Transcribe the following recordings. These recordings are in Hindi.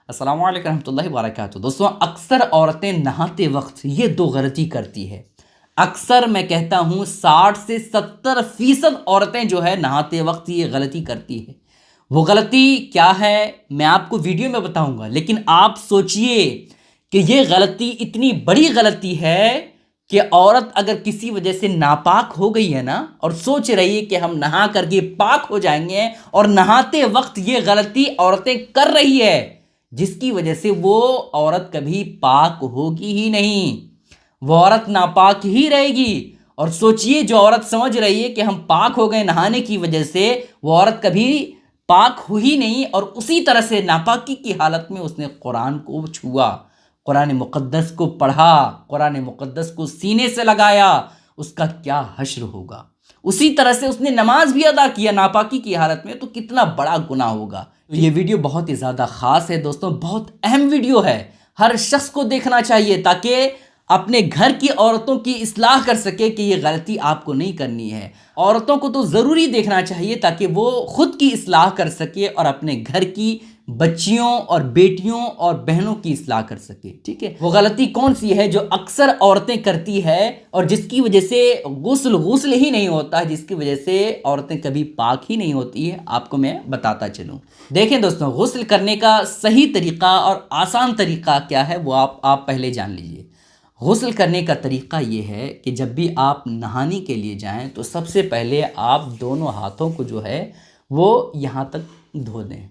अस्सलाम वालेकुम रहमतुल्लाहि व बरकातुहू। दोस्तों, अक्सर औरतें नहाते वक्त ये दो गलती करती है। अक्सर मैं कहता हूँ 60 से 70% औरतें जो है नहाते वक्त ये गलती करती है। वो गलती क्या है मैं आपको वीडियो में बताऊंगा, लेकिन आप सोचिए कि ये गलती इतनी बड़ी गलती है कि औरत अगर किसी वजह से नापाक हो गई है ना, और सोच रही है कि हम नहा करके पाक हो जाएंगे, और नहाते वक्त ये गलती औरतें कर रही है, जिसकी वजह से वो औरत कभी पाक होगी ही नहीं, वो औरत नापाक ही रहेगी। और सोचिए, जो औरत समझ रही है कि हम पाक हो गए नहाने की वजह से, वो औरत कभी पाक हुई नहीं, और उसी तरह से नापाकी की हालत में उसने कुरान को छुआ, कुरान मुक़द्दस को पढ़ा, कुरान मुक़द्दस को सीने से लगाया, उसका क्या हश्र होगा। उसी तरह से उसने नमाज भी अदा किया नापाकी की हालत में, तो कितना बड़ा गुनाह होगा। तो ये वीडियो बहुत ही ज़्यादा ख़ास है दोस्तों, बहुत अहम वीडियो है। हर शख्स को देखना चाहिए ताकि अपने घर की औरतों की इस्लाह कर सके कि ये गलती आपको नहीं करनी है। औरतों को तो ज़रूरी देखना चाहिए ताकि वो खुद की इस्लाह कर सके और अपने घर की बच्चियों और बेटियों और बहनों की इस्लाह कर सके। ठीक है, वो गलती कौन सी है जो अक्सर औरतें करती है और जिसकी वजह से गुस्ल ही नहीं होता है, जिसकी वजह से औरतें कभी पाक ही नहीं होती है। आपको मैं बताता चलूँ। देखें दोस्तों, गुस्ल करने का सही तरीका और आसान तरीका क्या है वो आप पहले जान लीजिए। गुस्ल करने का तरीका ये है कि जब भी आप नहाने के लिए जाएं तो सबसे पहले आप दोनों हाथों को जो है वो यहाँ तक धो दें।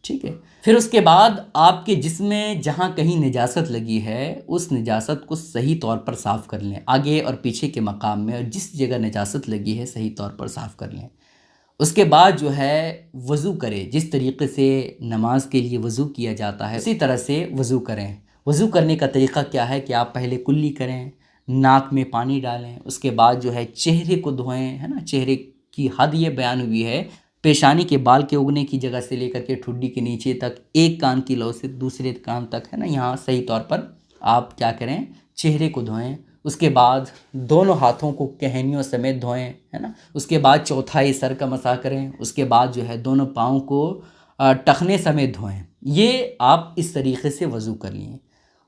ठीक है, फिर उसके बाद आपके जिस्म में जहाँ कहीं निजासत लगी है उस निजासत को सही तौर पर साफ़ कर लें, आगे और पीछे के मकाम में, और जिस जगह निजासत लगी है सही तौर पर साफ़ कर लें। उसके बाद जो है वज़ू करें, जिस तरीके से नमाज के लिए वज़ू किया जाता है उसी तरह से वज़ू करें। वज़ू करने का तरीका क्या है कि आप पहले कुल्ली करें, नाक में पानी डालें, उसके बाद जो है चेहरे को धोएं, है ना। चेहरे की हद ये बयान हुई है, पेशानी के बाल के उगने की जगह से लेकर के ठुड्डी के नीचे तक, एक कान की लौ से दूसरे कान तक, है ना। यहाँ सही तौर पर आप क्या करें, चेहरे को धोएं। उसके बाद दोनों हाथों को कहनियों समेत धोएं, है ना। उसके बाद चौथाई सर का मसा करें। उसके बाद जो है दोनों पाँव को टखने समेत धोएं। ये आप इस तरीके से वज़ू कर लिए।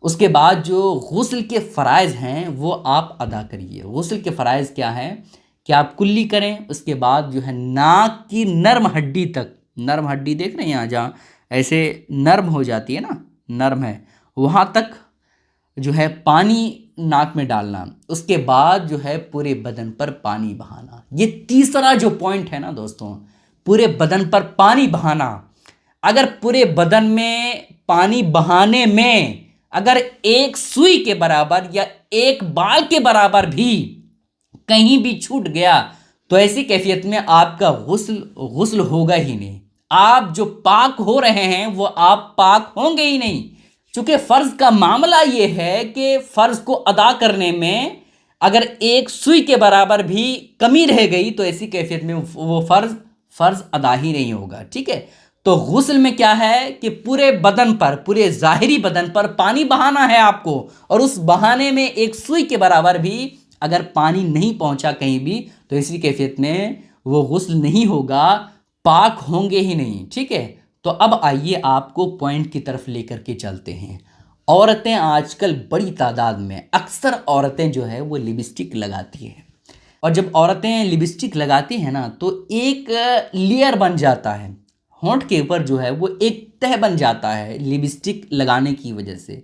उसके बाद जो गुस्ल के फ़राइज़ हैं वो आप अदा करिए। गुस्ल के फ़राइज़ क्या हैं कि आप कुल्ली करें, उसके बाद जो है नाक की नर्म हड्डी तक, नर्म हड्डी देख रहे हैं यहाँ, जहाँ ऐसे नर्म हो जाती है ना, नर्म है, वहाँ तक जो है पानी नाक में डालना। उसके बाद जो है पूरे बदन पर पानी बहाना। ये तीसरा जो पॉइंट है ना दोस्तों, पूरे बदन पर पानी बहाना। अगर पूरे बदन में पानी बहाने में अगर एक सुई के बराबर या एक बाल के बराबर भी कहीं भी छूट गया तो ऐसी कैफियत में आपका गुस्ल होगा ही नहीं। आप जो पाक हो रहे हैं वो आप पाक होंगे ही नहीं। चूंकि फ़र्ज का मामला ये है कि फ़र्ज को अदा करने में अगर एक सुई के बराबर भी कमी रह गई तो ऐसी कैफियत में वो फ़र्ज अदा ही नहीं होगा। ठीक है, तो गुस्ल में क्या है कि पूरे बदन पर, पूरे ज़ाहिरी बदन पर पानी बहाना है आपको, और उस बहाने में एक सुई के बराबर भी अगर पानी नहीं पहुंचा कहीं भी तो इसी कैफियत में वो गुस्ल नहीं होगा, पाक होंगे ही नहीं। ठीक है, तो अब आइए आपको पॉइंट की तरफ लेकर के चलते हैं। औरतें आजकल बड़ी तादाद में, अक्सर औरतें जो है वो लिपस्टिक लगाती हैं, और जब औरतें लिपस्टिक लगाती हैं ना तो एक लेयर बन जाता है होंठ के ऊपर, जो है वो एक तह बन जाता है लिपस्टिक लगाने की वजह से,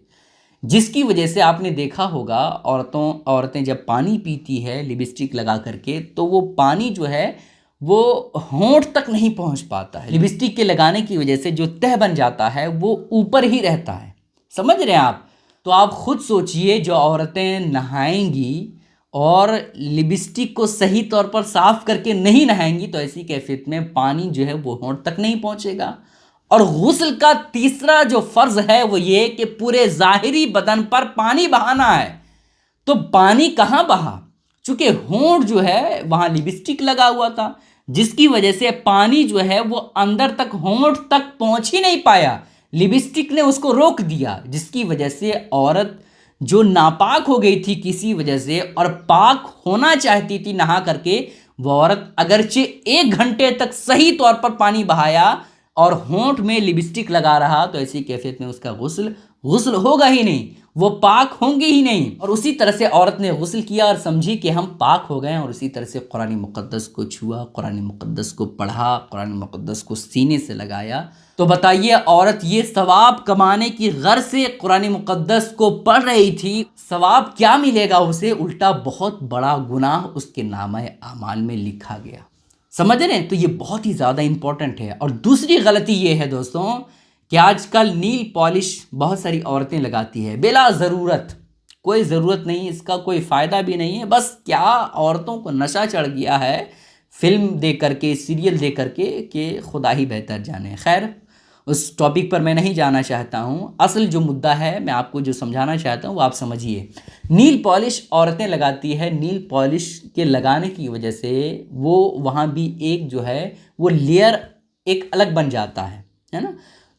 जिसकी वजह से आपने देखा होगा औरतें जब पानी पीती है लिपस्टिक लगा करके तो वो पानी जो है वो होंठ तक नहीं पहुंच पाता है। लिपस्टिक के लगाने की वजह से जो तह बन जाता है वो ऊपर ही रहता है। समझ रहे हैं आप? तो आप खुद सोचिए, जो औरतें नहाएंगी और लिपस्टिक को सही तौर पर साफ़ करके नहीं नहाएंगी तो ऐसी कैफियत में पानी जो है वो होंठ तक नहीं पहुंचेगा। और गुस्ल का तीसरा जो फ़र्ज़ है वो ये कि पूरे ज़ाहिरी बदन पर पानी बहाना है। तो पानी कहाँ बहा? चूँकि होंठ जो है वहाँ लिपस्टिक लगा हुआ था, जिसकी वजह से पानी जो है वो अंदर तक, होंठ तक पहुँच ही नहीं पाया। लिपस्टिक ने उसको रोक दिया, जिसकी वजह से औरत जो नापाक हो गई थी किसी वजह से और पाक होना चाहती थी नहा करके, वो औरत अगरचे 1 घंटे तक सही तौर पर पानी बहाया और होंठ में लिपस्टिक लगा रहा तो ऐसी कैफियत में उसका गुस्ल होगा ही नहीं, वो पाक होंगे ही नहीं। और उसी तरह से औरत ने गुस्ल किया और समझी कि हम पाक हो गए, और उसी तरह से कुरान मुक़द्दस को छुआ, कुरान मुक़द्दस को पढ़ा, कुरान मुक़द्दस को सीने से लगाया। तो बताइए, औरत ये सवाब कमाने की गर्ज से कुरान मुक़द्दस को पढ़ रही थी, सवाब क्या मिलेगा उसे? उल्टा बहुत बड़ा गुनाह उसके नामे आमाल में लिखा गया। समझ रहे हैं? तो ये बहुत ही ज़्यादा इंपॉर्टेंट है। और दूसरी गलती ये है दोस्तों कि आजकल नील पॉलिश बहुत सारी औरतें लगाती है बेला ज़रूरत, कोई ज़रूरत नहीं, इसका कोई फ़ायदा भी नहीं है। बस क्या औरतों को नशा चढ़ गया है फिल्म देख करके, सीरियल देख करके, कि खुदा ही बेहतर जाने। खैर, उस टॉपिक पर मैं नहीं जाना चाहता हूँ। असल जो मुद्दा है, मैं आपको जो समझाना चाहता हूँ वो आप समझिए। नील पॉलिश औरतें लगाती है, नील पॉलिश के लगाने की वजह से वो वहाँ भी एक जो है वो लेयर एक अलग बन जाता है ना।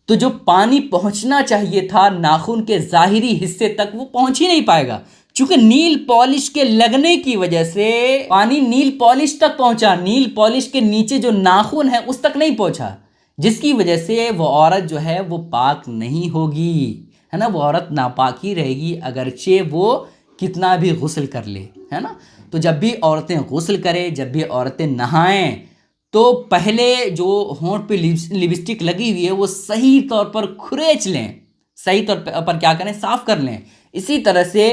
तो जो पानी पहुँचना चाहिए था नाखून के ज़ाहिरी हिस्से तक, वो पहुँच ही नहीं पाएगा, चूँकि नील पॉलिश के लगने की वजह से पानी नील पॉलिश तक पहुँचा, नील पॉलिश के नीचे जो नाखून है उस तक नहीं पहुँचा, जिसकी वजह से वो औरत जो है वो पाक नहीं होगी, है ना। वो औरत नापाक ही रहेगी अगरचे वो कितना भी गुस्ल कर ले, है ना। तो जब भी औरतें गुस्ल करें, जब भी औरतें नहाएं, तो पहले जो होंठ पे लिपस्टिक लगी हुई है वो सही तौर पर खुरेच लें, सही तौर पर क्या करें, साफ़ कर लें। इसी तरह से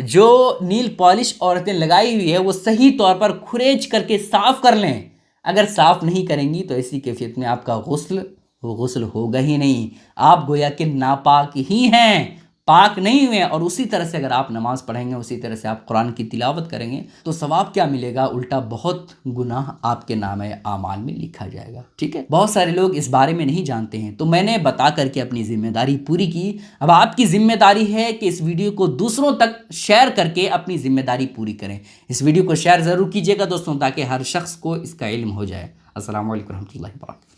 जो नील पॉलिश औरतें लगाई हुई है वो सही तौर पर खुरेच करके साफ़ कर लें। अगर साफ़ नहीं करेंगी तो ऐसी कैफियत में आपका गुस्ल होगा ही नहीं, आप गोया कि नापाक ही हैं, पाक नहीं हुए। और उसी तरह से अगर आप नमाज़ पढ़ेंगे, उसी तरह से आप कुरान की तिलावत करेंगे, तो सवाब क्या मिलेगा? उल्टा बहुत गुनाह आपके नामे आमाल में लिखा जाएगा। ठीक है, बहुत सारे लोग इस बारे में नहीं जानते हैं, तो मैंने बता करके अपनी जिम्मेदारी पूरी की। अब आपकी जिम्मेदारी है कि इस वीडियो को दूसरों तक शेयर करके अपनी जिम्मेदारी पूरी करें। इस वीडियो को शेयर ज़रूर कीजिएगा दोस्तों, ताकि हर शख्स को इसका इल्म हो जाए। अस्सलाम वालेकुम रहमतुल्लाहि व बरकातहू।